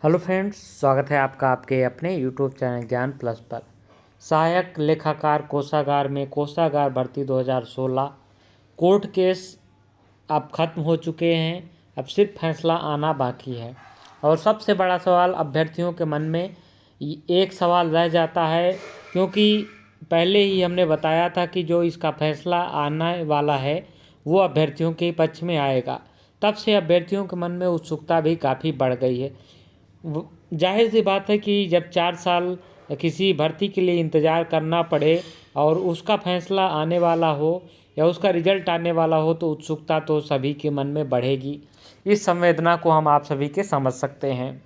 Hello friends, स्वागत है आपका आपके अपने यूट्यूब चैनल ज्ञान प्लस पर। सहायक लेखाकार कोषागार में कोषागार भर्ती 2016 कोर्ट केस अब ख़त्म हो चुके हैं। अब सिर्फ फैसला आना बाकी है। और सबसे बड़ा सवाल अभ्यर्थियों के मन में एक सवाल रह जाता है, क्योंकि पहले ही हमने बताया था कि जो इसका फैसला आने वाला है वो अभ्यर्थियों के पक्ष में आएगा। तब से अभ्यर्थियों के मन में उत्सुकता भी काफ़ी बढ़ गई है। जाहिर सी बात है कि जब 4 साल किसी भर्ती के लिए इंतज़ार करना पड़े और उसका फैसला आने वाला हो या उसका रिजल्ट आने वाला हो, तो उत्सुकता तो सभी के मन में बढ़ेगी। इस संवेदना को हम आप सभी के समझ सकते हैं।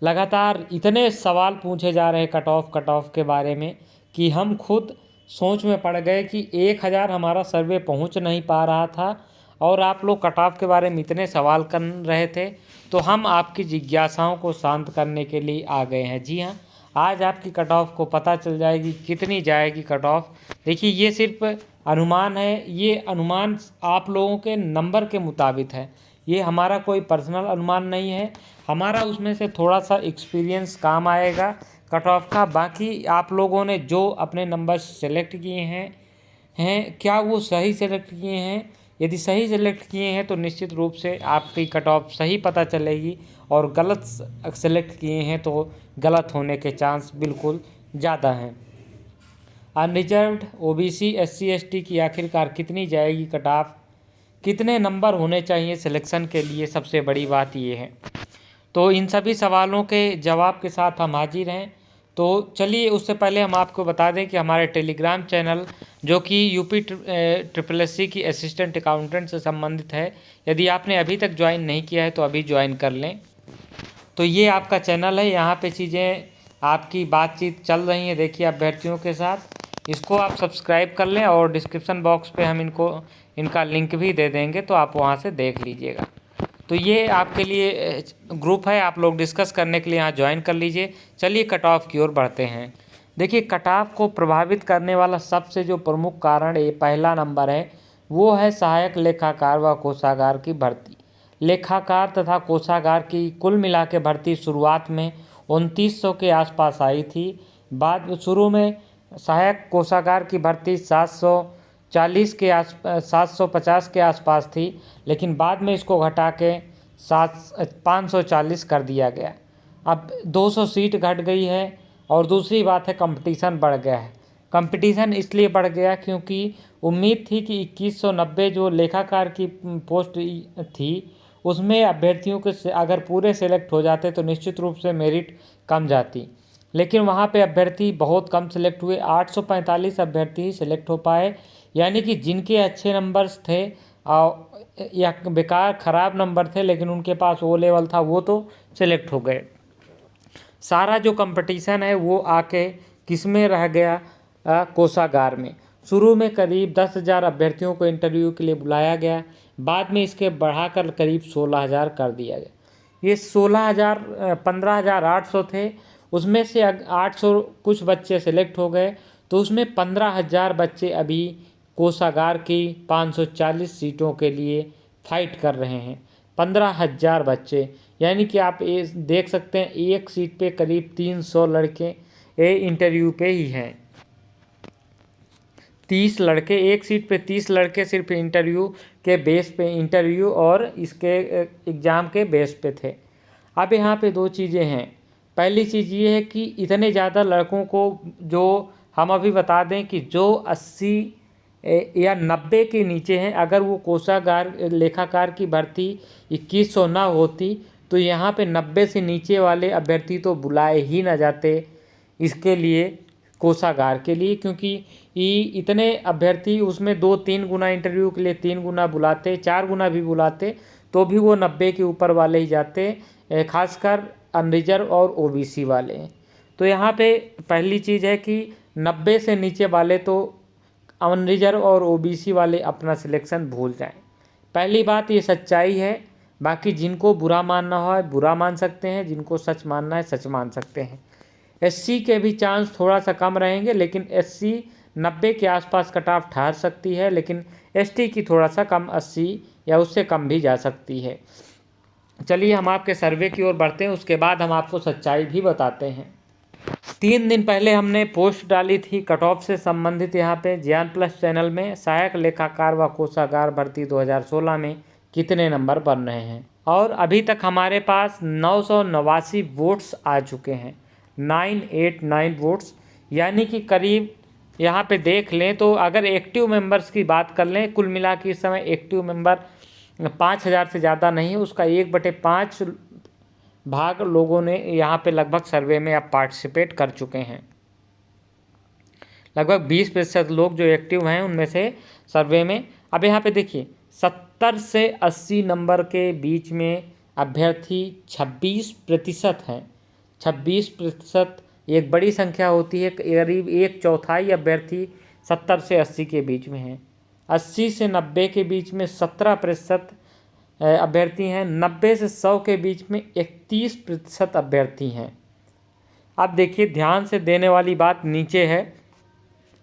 लगातार इतने सवाल पूछे जा रहे हैं कट ऑफ के बारे में कि हम खुद सोच में पड़ गए कि 1000 हमारा सर्वे पहुंच नहीं पा रहा था और आप लोग कट ऑफ के बारे में इतने सवाल कर रहे थे, तो हम आपकी जिज्ञासाओं को शांत करने के लिए आ गए हैं। जी हाँ, आज आपकी कट ऑफ को पता चल जाएगी कितनी जाएगी कट ऑफ। देखिए, ये सिर्फ अनुमान है। ये अनुमान आप लोगों के नंबर के मुताबिक है। ये हमारा कोई पर्सनल अनुमान नहीं है। हमारा उसमें से थोड़ा सा एक्सपीरियंस काम आएगा कट ऑफ का। बाकी आप लोगों ने जो अपने नंबर सेलेक्ट किए हैं क्या वो सही सेलेक्ट किए हैं? यदि सही सेलेक्ट किए हैं तो निश्चित रूप से आपकी कट ऑफ सही पता चलेगी, और गलत सेलेक्ट किए हैं तो गलत होने के चांस बिल्कुल ज़्यादा हैं। अनरिजर्व्ड, ओबीसी, एससी एसटी की आखिरकार कितनी जाएगी कट ऑफ? कितने नंबर होने चाहिए सिलेक्शन के लिए? सबसे बड़ी बात ये है। तो इन सभी सवालों के जवाब के साथ हम हाजिर हैं। तो चलिए, उससे पहले हम आपको बता दें कि हमारे टेलीग्राम चैनल, जो कि यूपी ट्रिपल एससी की असिस्टेंट अकाउंटेंट से संबंधित है, यदि आपने अभी तक ज्वाइन नहीं किया है तो अभी ज्वाइन कर लें। तो ये आपका चैनल है, यहाँ पे चीज़ें आपकी बातचीत चल रही है, देखिए अभ्यर्थियों के साथ। इसको आप सब्सक्राइब कर लें और डिस्क्रिप्शन बॉक्स पे हम इनका लिंक भी दे देंगे, तो आप वहाँ से देख लीजिएगा। तो ये आपके लिए ग्रुप है, आप लोग डिस्कस करने के लिए यहाँ ज्वाइन कर लीजिए। चलिए कट ऑफ की ओर बढ़ते हैं। देखिए, कट ऑफ को प्रभावित करने वाला सबसे जो प्रमुख कारण ये पहला नंबर है, वो है सहायक लेखाकार व कोषागार की भर्ती। लेखाकार तथा कोषागार की कुल मिला के भर्ती शुरुआत में 2900 के आसपास आई थी। बाद शुरू में सहायक कोषागार की भर्ती 750 के आसपास थी, लेकिन बाद में इसको घटा के 540 कर दिया गया। अब 200 सीट घट गई है। और दूसरी बात है, कंपटीशन बढ़ गया है। कंपटीशन इसलिए बढ़ गया क्योंकि उम्मीद थी कि 2190 जो लेखाकार की पोस्ट थी, उसमें अभ्यर्थियों के अगर पूरे सेलेक्ट हो जाते तो निश्चित रूप से मेरिट कम जाती, लेकिन वहाँ पे अभ्यर्थी बहुत कम सेलेक्ट हुए। 845 अभ्यर्थी ही सेलेक्ट हो पाए, यानी कि जिनके अच्छे नंबर्स थे या बेकार ख़राब नंबर थे लेकिन उनके पास वो लेवल था, वो तो सेलेक्ट हो गए। सारा जो कंपटीशन है वो आके किस में रह गया? कोषागार में। शुरू में करीब 10,000 अभ्यर्थियों को इंटरव्यू के लिए बुलाया गया, बाद में इसके बढ़ाकर करीब 16,000 कर दिया गया। ये 16,000 15,800 थे, उसमें से 800 कुछ बच्चे सेलेक्ट हो गए, तो उसमें 15,000 बच्चे अभी कोषागार की 540 सीटों के लिए फाइट कर रहे हैं। 15,000 बच्चे, यानी कि आप ये देख सकते हैं एक सीट पे करीब 300 लड़के इंटरव्यू पे ही हैं। 30 लड़के एक सीट पे, 30 लड़के सिर्फ इंटरव्यू के बेस पे, इंटरव्यू और इसके एग्ज़ाम के बेस पे थे। अब यहाँ पे दो चीज़ें हैं। पहली चीज़ ये है कि इतने ज़्यादा लड़कों को, जो हम अभी बता दें कि जो 80 या 90 के नीचे हैं, अगर वो कोषागार लेखाकार की भर्ती 2100 ना होती तो यहाँ पे 90 से नीचे वाले अभ्यर्थी तो बुलाए ही ना जाते इसके लिए, कोषागार के लिए, क्योंकि इतने अभ्यर्थी उसमें 2-3 गुना इंटरव्यू के लिए 3 गुना बुलाते, 4 गुना भी बुलाते तो भी वो 90 के ऊपर वाले ही जाते, खासकर अनरिजर्व और ओबीसी वाले। तो यहाँ पे पहली चीज़ है कि 90 से नीचे वाले तो अनरिजर्व और ओबीसी वाले अपना सिलेक्शन भूल जाएं। पहली बात ये सच्चाई है। बाकी जिनको बुरा मानना हो बुरा मान सकते हैं, जिनको सच मानना है सच मान सकते हैं। एससी के भी चांस थोड़ा सा कम रहेंगे, लेकिन एससी 90 के आसपास कट ऑफ ठहर सकती है, लेकिन एसटी की थोड़ा सा कम, 80 या उससे कम भी जा सकती है। चलिए हम आपके सर्वे की ओर बढ़ते हैं, उसके बाद हम आपको सच्चाई भी बताते हैं। 3 दिन पहले हमने पोस्ट डाली थी कट ऑफ से संबंधित यहाँ पे ज्ञान प्लस चैनल में, सहायक लेखाकार व कोषागार भर्ती 2016 में कितने नंबर बन रहे हैं, और अभी तक हमारे पास 989 वोट्स आ चुके हैं, 989 वोट्स, यानी कि करीब यहाँ पे देख लें तो अगर एक्टिव मेंबर्स की बात कर लें, कुल मिला के इस समय एक्टिव मेंबर 5000 से ज़्यादा नहीं है, उसका 1/5 भाग लोगों ने यहाँ पे लगभग सर्वे में अब पार्टिसिपेट कर चुके हैं। लगभग 20% लोग जो एक्टिव हैं उनमें से सर्वे में। अब यहाँ पे देखिए 70 से 80 नंबर के बीच में अभ्यर्थी 26% हैं। 26% एक बड़ी संख्या होती है, करीब 1/4 अभ्यर्थी 70 से 80 के बीच में हैं। 80 से 90 के बीच में 17% अभ्यर्थी हैं। 90 से 100 के बीच में 31% अभ्यर्थी हैं। अब देखिए ध्यान से देने वाली बात नीचे है,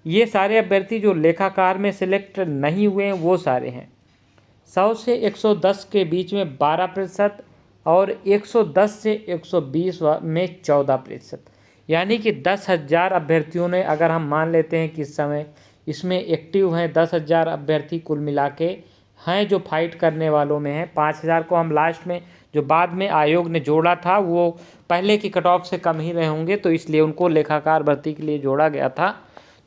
ये सारे अभ्यर्थी जो लेखाकार में सिलेक्ट नहीं हुए हैं वो सारे हैं। 100 से 110 के बीच में 12% और 110 से 120 में 14%, यानी कि 10,000 अभ्यर्थियों ने, अगर हम मान लेते हैं कि इस समय इसमें एक्टिव हैं 10,000 अभ्यर्थी कुल मिला के हैं जो फाइट करने वालों में हैं। 5,000 को हम लास्ट में जो बाद में आयोग ने जोड़ा था वो पहले की कट ऑफ से कम ही रहे होंगे, तो इसलिए उनको लेखाकार भर्ती के लिए जोड़ा गया था,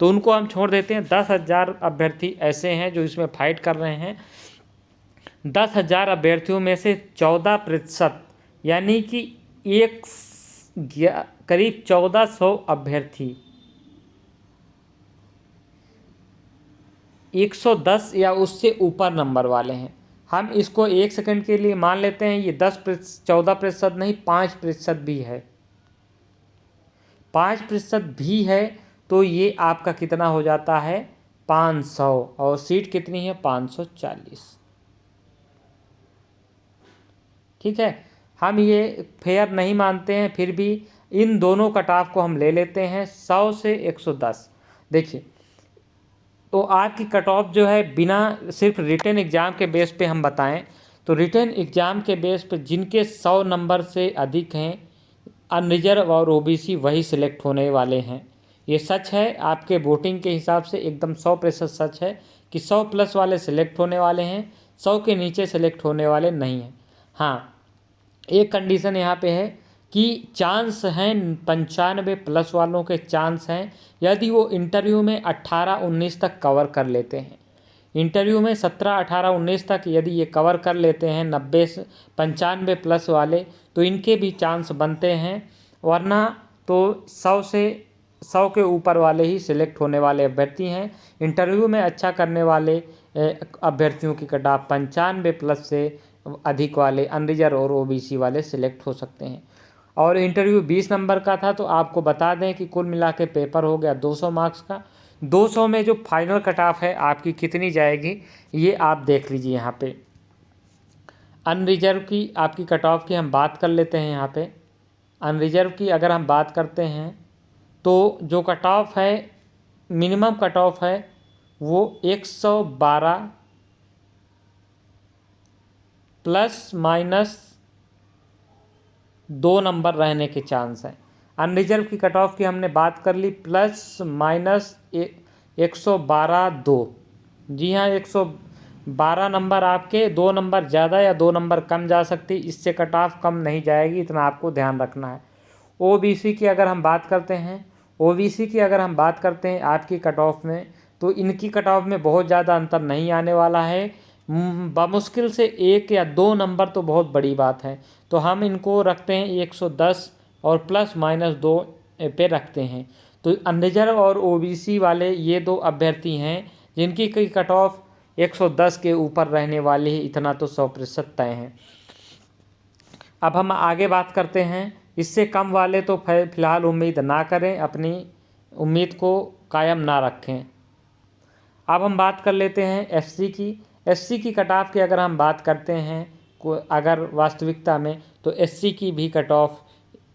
तो उनको हम छोड़ देते हैं। 10,000 अभ्यर्थी ऐसे हैं जो इसमें फाइट कर रहे हैं। 10,000 अभ्यर्थियों में से 14%, यानी कि करीब 1400 अभ्यर्थी 110 या उससे ऊपर नंबर वाले हैं। हम इसको 1 सेकंड के लिए मान लेते हैं, ये 14% नहीं 5% भी है, 5% भी है, तो ये आपका कितना हो जाता है 500, और सीट कितनी है 540। ठीक है, हम ये फेयर नहीं मानते हैं, फिर भी इन दोनों कट ऑफ को हम ले लेते हैं 100 से 110। देखिए तो आपकी कट ऑफ जो है बिना सिर्फ रिटन एग्ज़ाम के बेस पे हम बताएं तो रिटन एग्ज़ाम के बेस पे जिनके 100 नंबर से अधिक हैं अनरिजर्व और ओबीसी वही सिलेक्ट होने वाले हैं। ये सच है, आपके वोटिंग के हिसाब से एकदम 100% सच है कि 100+ वाले सिलेक्ट होने वाले हैं, 100 के नीचे सिलेक्ट होने वाले नहीं हैं। हाँ, एक कंडीशन यहाँ पे है कि चांस हैं 95+ वालों के चांस हैं यदि वो इंटरव्यू में 18-19 तक कवर कर लेते हैं। इंटरव्यू में 17, 18, 19 तक यदि ये कवर कर लेते हैं 90 से 95+ वाले, तो इनके भी चांस बनते हैं, वरना तो 100 के ऊपर वाले ही सिलेक्ट होने वाले अभ्यर्थी हैं। इंटरव्यू में अच्छा करने वाले अभ्यर्थियों की कट ऑफ 95+ से अधिक वाले अनरिजर्व और ओबीसी वाले सिलेक्ट हो सकते हैं। और इंटरव्यू 20 नंबर का था, तो आपको बता दें कि कुल मिला के पेपर हो गया 200 मार्क्स का। 200 में जो फाइनल कट ऑफ है आपकी कितनी जाएगी ये आप देख लीजिए। यहाँ पे अनरिजर्व की आपकी कट ऑफ की हम बात कर लेते हैं। यहाँ पे अनरिजर्व की अगर हम बात करते हैं तो जो कट ऑफ है, मिनिमम कट ऑफ है वो 112 ± 2 नंबर रहने के चांस हैं। अनरिजर्व की कट ऑफ की हमने बात कर ली ± 112/2। जी हाँ, 112 नंबर आपके 2 नंबर ज़्यादा या 2 नंबर कम जा सकती, इससे कट ऑफ कम नहीं जाएगी, इतना आपको ध्यान रखना है। ओबीसी की अगर हम बात करते हैं, ओबीसी की अगर हम बात करते हैं आपकी कट ऑफ में, तो इनकी कट ऑफ में बहुत ज़्यादा अंतर नहीं आने वाला है, बमुश्किल से 1 या 2 नंबर तो बहुत बड़ी बात है, तो हम इनको रखते हैं 110 और ±2 पे रखते हैं। तो अनरिजर्व और ओबीसी वाले ये 2 अभ्यर्थी हैं जिनकी कट ऑफ 110 के ऊपर रहने वाली है, इतना तो 100% तय है। अब हम आगे बात करते हैं, इससे कम वाले तो फिलहाल उम्मीद ना करें, अपनी उम्मीद को कायम ना रखें। अब हम बात कर लेते हैं एससी की। एससी की कट ऑफ की अगर हम बात करते हैं अगर वास्तविकता में, तो एससी की भी कट ऑफ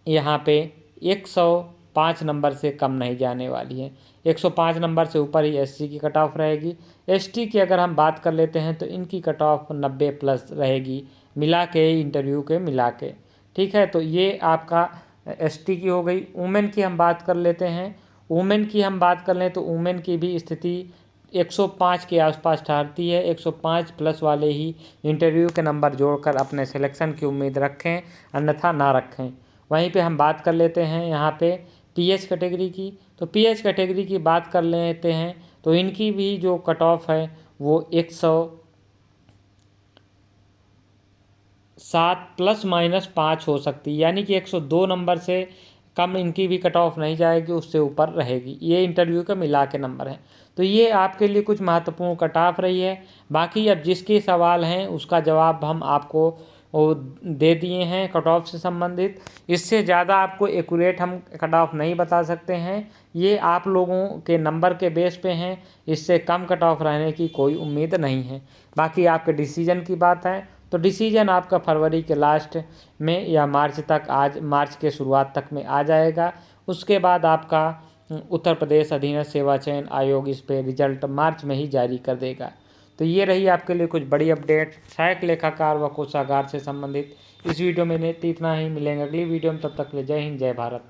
यहाँ पे 105 नंबर से कम नहीं जाने वाली है। 105 नंबर से ऊपर ही एससी की कट ऑफ रहेगी। एसटी की अगर हम बात कर लेते हैं तो इनकी कट ऑफ 90+ रहेगी, मिला के, इंटरव्यू के मिला के। ठीक है, तो ये आपका एसटी की हो गई। वुमेन की हम बात कर लेते हैं। वुमेन की हम बात कर लें तो वुमेन की भी स्थिति 105 के आसपास ठहरती है। 105 प्लस वाले ही इंटरव्यू के नंबर जोड़कर अपने सिलेक्शन की उम्मीद रखें, अन्यथा ना रखें। वहीं पे हम बात कर लेते हैं यहाँ पे पीएच कैटेगरी की। तो पीएच कैटेगरी की बात कर लेते हैं तो इनकी भी जो कट ऑफ है वो 107 ±5 हो सकती है, यानी कि 102 नंबर से कम इनकी भी कट ऑफ नहीं जाएगी, उससे ऊपर रहेगी। ये इंटरव्यू का मिला के नंबर है। तो ये आपके लिए कुछ महत्वपूर्ण कट ऑफ रही है। बाकी अब जिसके सवाल हैं उसका जवाब हम आपको वो दे दिए हैं कट ऑफ से संबंधित। इससे ज़्यादा आपको एक्यूरेट हम कट ऑफ नहीं बता सकते हैं, ये आप लोगों के नंबर के बेस पे हैं। इससे कम कट ऑफ रहने की कोई उम्मीद नहीं है। बाकी आपके डिसीजन की बात है तो डिसीजन आपका फरवरी के लास्ट में या मार्च के शुरुआत तक में आ जाएगा। उसके बाद आपका उत्तर प्रदेश अधीनस्थ सेवा चयन आयोग इस पे रिजल्ट मार्च में ही जारी कर देगा। तो ये रही आपके लिए कुछ बड़ी अपडेट सहायक लेखाकार व कोषागार से संबंधित। इस वीडियो में इतना ही, मिलेंगे अगली वीडियो में, तब तक के लिए जय हिंद जय भारत।